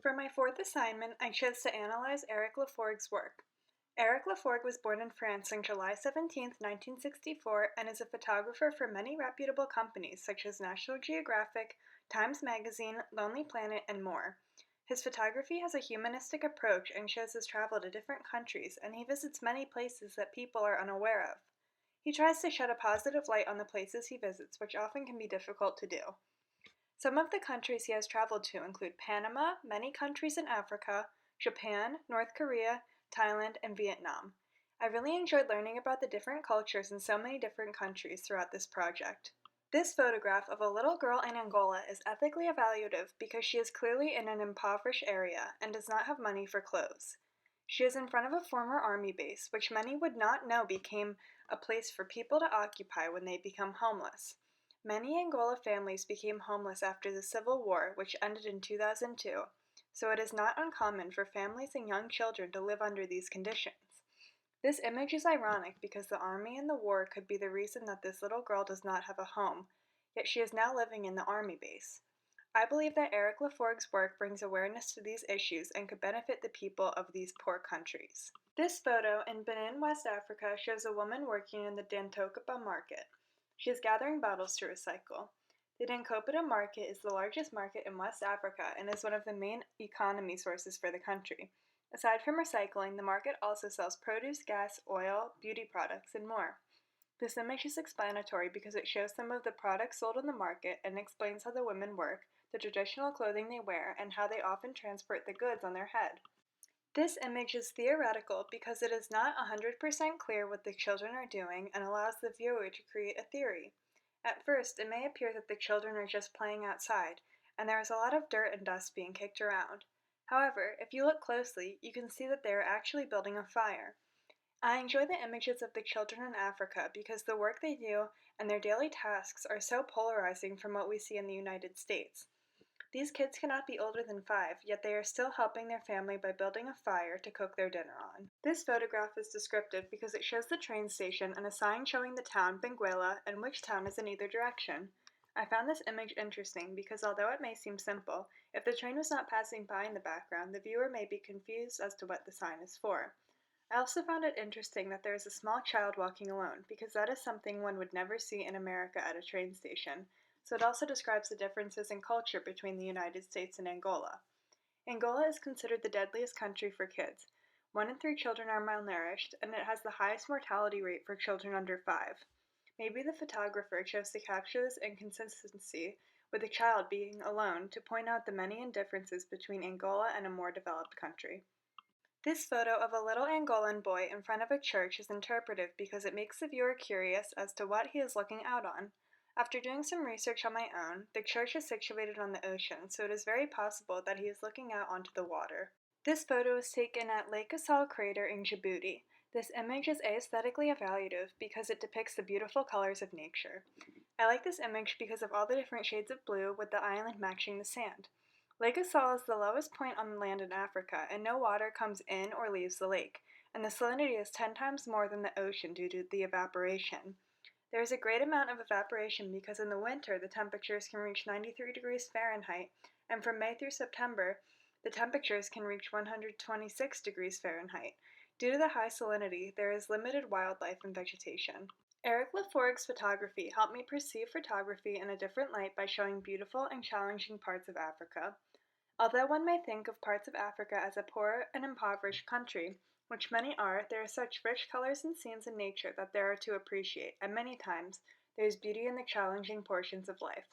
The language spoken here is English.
For my fourth assignment, I chose to analyze Eric Lafforgue's work. Eric Lafforgue was born in France on July 17, 1964, and is a photographer for many reputable companies such as National Geographic, Times Magazine, Lonely Planet, and more. His photography has a humanistic approach and shows his travel to different countries, and he visits many places that people are unaware of. He tries to shed a positive light on the places he visits, which often can be difficult to do. Some of the countries he has traveled to include Panama, many countries in Africa, Japan, North Korea, Thailand, and Vietnam. I really enjoyed learning about the different cultures in so many different countries throughout this project. This photograph of a little girl in Angola is ethically evaluative because she is clearly in an impoverished area and does not have money for clothes. She is in front of a former army base, which many would not know became a place for people to occupy when they become homeless. Many Angola families became homeless after the Civil War, which ended in 2002, so it is not uncommon for families and young children to live under these conditions. This image is ironic because the army and the war could be the reason that this little girl does not have a home, yet she is now living in the army base. I believe that Eric Lafforgue's work brings awareness to these issues and could benefit the people of these poor countries. This photo in Benin, West Africa shows a woman working in the Dantokapa market. She is gathering bottles to recycle. The Dankopita market is the largest market in West Africa and is one of the main economy sources for the country. Aside from recycling, the market also sells produce, gas, oil, beauty products, and more. This image is explanatory because it shows some of the products sold in the market and explains how the women work, the traditional clothing they wear, and how they often transport the goods on their head. This image is theoretical because it is not 100% clear what the children are doing and allows the viewer to create a theory. At first, it may appear that the children are just playing outside, and there is a lot of dirt and dust being kicked around. However, if you look closely, you can see that they are actually building a fire. I enjoy the images of the children in Africa because the work they do and their daily tasks are so polarizing from what we see in the United States. These kids cannot be older than 5, yet they are still helping their family by building a fire to cook their dinner on. This photograph is descriptive because it shows the train station and a sign showing the town Benguela and which town is in either direction. I found this image interesting because although it may seem simple, if the train was not passing by in the background, the viewer may be confused as to what the sign is for. I also found it interesting that there is a small child walking alone, because that is something one would never see in America at a train station, so it also describes the differences in culture between the United States and Angola. Angola is considered the deadliest country for kids. 1 in 3 children are malnourished, and it has the highest mortality rate for children under 5. Maybe the photographer chose to capture this inconsistency with a child being alone to point out the many differences between Angola and a more developed country. This photo of a little Angolan boy in front of a church is interpretive because it makes the viewer curious as to what he is looking out on. After doing some research on my own, the church is situated on the ocean, so it is very possible that he is looking out onto the water. This photo is taken at Lake Assal crater in Djibouti. This image is aesthetically evaluative because it depicts the beautiful colors of nature. I like this image because of all the different shades of blue with the island matching the sand. Lake Assal is the lowest point on land in Africa, and no water comes in or leaves the lake, and the salinity is 10 times more than the ocean due to the evaporation. There is a great amount of evaporation because in the winter the temperatures can reach 93 degrees Fahrenheit, and from May through September the temperatures can reach 126 degrees Fahrenheit. Due to the high salinity, there is limited wildlife and vegetation. Eric Lafforgue's photography helped me perceive photography in a different light by showing beautiful and challenging parts of Africa. Although one may think of parts of Africa as a poor and impoverished country, which many are, there are such rich colors and scenes in nature that there are to appreciate, and many times there is beauty in the challenging portions of life.